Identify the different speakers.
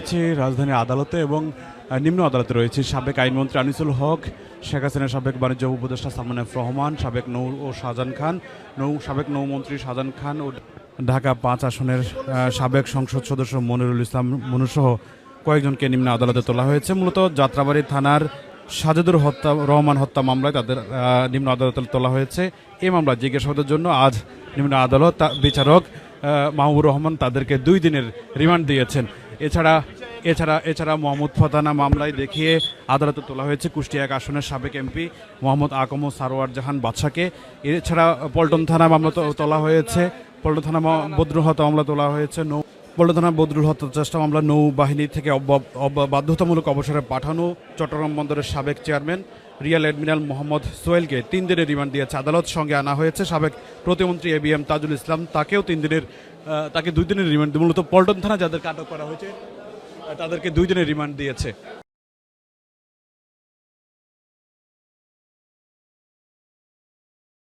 Speaker 1: রয়েছে রাজধানীর আদালতে এবং নিম্ন আদালতে রয়েছে সাবেক আইনমন্ত্রী আনিসুল হক, শেখ হাসিনার সাবেক বাণিজ্য উপদেষ্টা সালমান এফ রহমান, সাবেক নৌ ও শাহজাহান খান, সাবেক নৌমন্ত্রী শাহজাহান খান ও ঢাকা 5 আসনের সাবেক সংসদ সদস্য মনিরুল ইসলাম মনুসহ কয়েকজনকে নিম্ন আদালতে তোলা হয়েছে। মূলত যাত্রাবাড়ি থানার সাজেদুর রহমান হত্যা মামলায় তাদের নিম্ন আদালতে তোলা হয়েছে। এই মামলা জিজ্ঞাসাবাদের জন্য আজ নিম্ন আদালত বিচারক মাহবুবুর রহমান তাদেরকে 2 দিনের রিমান্ড দিয়েছেন। এছাড়া মোহাম্মদ ফতানা মামলায় দেখিয়ে আদালতে তোলা হয়েছে কুষ্টিয়া 1 আসনের সাবেক এমপি মোহাম্মদ আকম সারোয়ার জাহান বাদশাকে। এছাড়া পল্টন থানা মামলা তোলা হয়েছে, পল্টন থানা বদরুল হত্যা মামলা তোলা হয়েছে, পল্টন থানা বদরুল হত্যা চেষ্টা মামলা নৌবাহিনী থেকে বাধ্যতামূলক অবসরে পাঠানো চট্টগ্রাম বন্দরের সাবেক চেয়ারম্যান রিয়াল অ্যাডমিরাল মোহাম্মদ সোহেলকে 3 দিনের রিমান্ড দিয়েছে আদালত। সঙ্গে আনা হয়েছে সাবেক প্রতিমন্ত্রী ABM তাজুল ইসলাম, তাকেও 3 দিনের তাকে 2 দিনের রিমান্ড, মূলত পল্টন থানা যাদেরকে আটক করা হয়েছে তাদেরকে 2 দিনের রিমান্ড দিয়েছে।